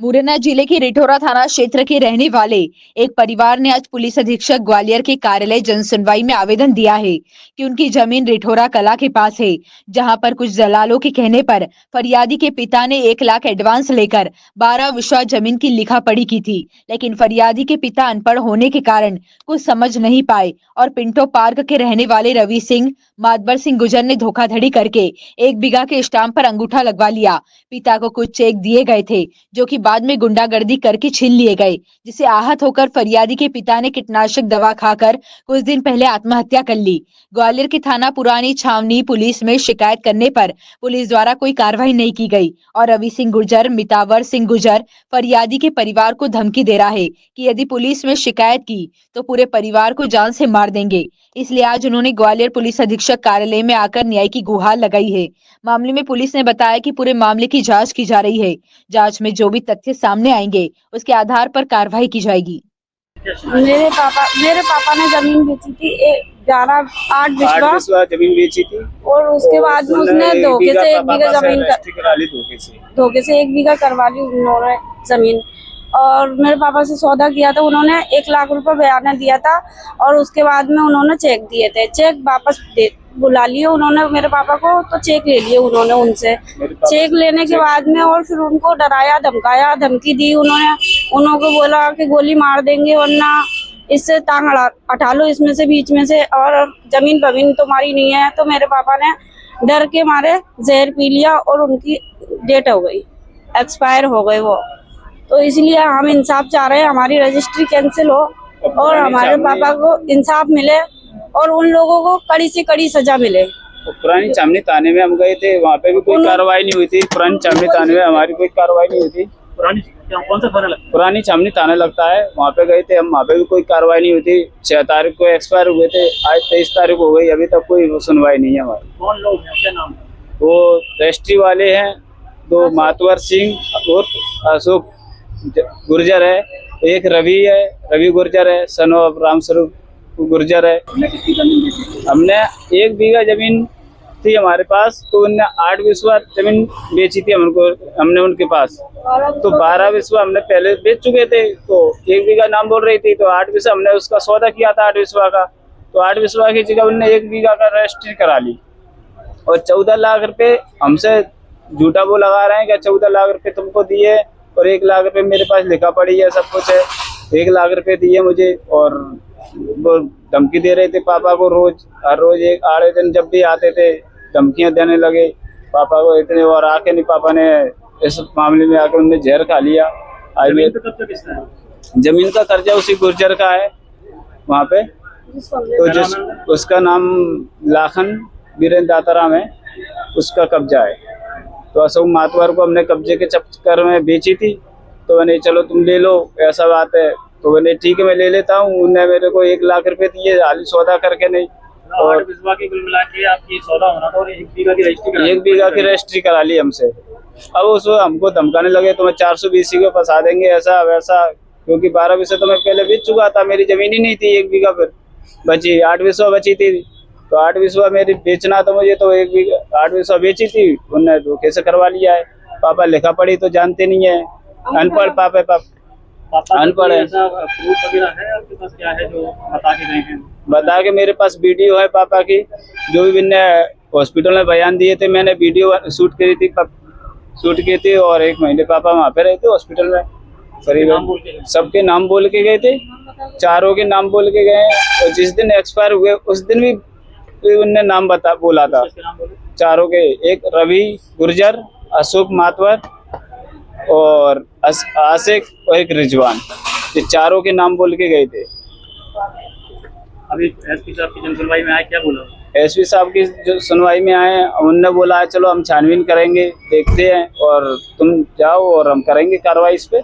मुरैना जिले के रिठौरा थाना क्षेत्र के रहने वाले एक परिवार ने आज पुलिस अधीक्षक ग्वालियर के कार्यालय जनसुनवाई में आवेदन दिया है कि उनकी जमीन रिठौरा कला के पास है, जहां पर कुछ दलालों के कहने पर फरियादी के पिता ने 1 लाख एडवांस लेकर 12 विश्वा जमीन की लिखा पढ़ी की थी। लेकिन फरियादी के पिता अनपढ़ होने के कारण कुछ समझ नहीं पाए और पिंटो पार्क के रहने वाले रवि सिंह मातबर सिंह गुजर ने धोखाधड़ी करके 1 बीघा के स्टाम्प पर अंगूठा लगवा लिया। पिता को कुछ चेक दिए गए थे जो कि बाद में गुंडागर्दी करके छीन लिए गए, जिसे आहत होकर फरियादी के पिता ने कीटनाशक दवा खाकर कुछ दिन पहले आत्महत्या कर ली। ग्वालियर के थाना पुरानी छावनी पुलिस में शिकायत करने पर पुलिस द्वारा कोई कार्रवाई नहीं की गई और रवि सिंह गुर्जर मितावर सिंह गुर्जर फरियादी के परिवार को धमकी दे रहा है कि यदि पुलिस में शिकायत की तो पूरे परिवार को जान से मार देंगे। इसलिए आज उन्होंने ग्वालियर पुलिस अधीक्षक कार्यालय में आकर न्याय की गुहार लगाई है। मामले में पुलिस ने बताया कि पूरे मामले की जांच की जा रही है। जांच में जो भी तथ्य सामने आएंगे उसके आधार पर कार्रवाई की जाएगी। मेरे पापा ने जमीन बेची थी 8 बिस्वा जमीन बेची थी और उसके बाद में उसने धोखे से 1 बीघा जमीन धोखे से 1 बीघा करवा ली उन्होंने जमीन। और मेरे पापा से सौदा किया था, उन्होंने 1 लाख रुपए बयाना दिया था और उसके बाद में उन्होंने चेक दिए थे। चेक वापस बुला लिए उन्होंने मेरे पापा को, तो चेक ले लिए उन्होंने उनसे। चेक लेने के बाद में और फिर उनको डराया धमकाया, धमकी दी उन्होंने बोला कि गोली मार देंगे वरना इससे टांग हटा लो इसमें से बीच में से, और जमीन बमीन तुम्हारी नहीं है। तो मेरे पापा ने डर के मारे जहर पी लिया और उनकी डेट हो गई, एक्सपायर हो गए वो। तो इसलिए हम इंसाफ चाह रहे हैं, हमारी रजिस्ट्री कैंसिल हो और हमारे पापा को इंसाफ मिले और उन लोगों को कड़ी से कड़ी सजा मिले। पुरानी चामनी थाने में हम गए थे, वहाँ पे भी कोई कार्रवाई नहीं हुई थी। पुरानी चामनी थाने में हमारी कोई कार्रवाई नहीं हुई थी। कौन सा थाना लगता है? पुरानी चामनी थाना लगता है, वहाँ पे गए थे हम, वहाँ पे भी कोई कार्रवाई नहीं हुई थी। 6 तारीख को एक्सपायर हुए थे, आज 23 तारीख हो गई, अभी तक कोई सुनवाई नहीं है हमारी। कौन लोग हैं, क्या नाम है? वो रजिस्ट्री वाले हैं, 2 मातवर सिंह और अशोक गुर्जर है, एक रवि है, रवि गुर्जर है, सन ऑफ रामस्वरूप गुर्जर है। हमने 1 बीघा जमीन थी हमारे पास, तो उनने 8 बिस्वा जमीन बेची थी हमने उनके पास। तो 12 बिस्वा हमने पहले बेच चुके थे, तो 1 बीघा नाम बोल रही थी, तो 8 बिस्वा हमने उसका सौदा किया था 8 बिस्वा का। तो 8 बिस्वा की जगह उनने 1 बीघा का रजिस्ट्री करा ली और 14 लाख रुपए हमसे झूठा वो लगा रहे हैं कि 14 लाख रुपए तुमको दिए और 1 लाख रुपए मेरे पास लिखा पड़ी है, सब कुछ है। 1 लाख रुपए दिए मुझे और वो धमकी दे रहे थे पापा को हर रोज एक आड़े दिन जब भी आते थे धमकियां देने लगे पापा को इतने, और आके नहीं पापा ने इस मामले में आके उनने जहर खा लिया। जमीन का कर्जा उसी गुर्जर का है वहाँ पे, तो उसका नाम लाखन वीरेंद्र दाताराम है, उसका कब्जा है। तो अशोक मातवर को हमने कब्जे के चक्कर में बेची थी, तो मैंने चलो तुम ले लो, ऐसा बात है। तो मैंने ठीक है मैं ले लेता हूँ। उनने मेरे को 1 लाख रुपए दिए, हाली सौदा करके नहीं। और बिस्वा की कुल मिला के आपकी सौदा होना था और 1 बीघा की रजिस्ट्री 1 बीघा की रजिस्ट्री करा ली हमसे। अब उसको हमको धमकाने लगे तुम्हें 420 को फंसा देंगे, ऐसा वैसा, क्योंकि 12 बिस्वा तो मैं पहले बेच चुका था, मेरी जमीन ही नहीं थी। 1 बीघा फिर बची, 8 बिस्वा बची थी, तो 8 बिस्वा मेरी बेचना था मुझे, तो 1 बीघा 8 बिस्वा बेची थी, उनने धोखे से करवा लिया है। पापा लिखा पढ़ी तो जानते नहीं है, अनपढ़ पापा अनपढ़ है। प्रूफ वगैरह है आपके पास, क्या है जो बता के गए हैं? बता के मेरे पास वीडियो है पापा की, जो भी मैंने हॉस्पिटल में बयान दिए थे, मैंने वीडियो शूट की थी और 1 महीने पापा वहाँ पे रहे थे हॉस्पिटल में। करीब सबके नाम बोल के गए थे, चारों के नाम बोल के गए, और जिस दिन एक्सपायर हुए उस दिन भी उनने नाम बोला था चारों के, एक रवि गुर्जर, अशोक मातवर और आशिक और एक रिजवान, ये चारों के नाम बोल के गए थे। अभी एसपी साहब की जनसुनवाई में आए, क्या बोला? एसपी साहब की जो सुनवाई में आए, उनने बोला चलो हम छानबीन करेंगे, देखते हैं और तुम जाओ और हम करेंगे कार्रवाई इस पे।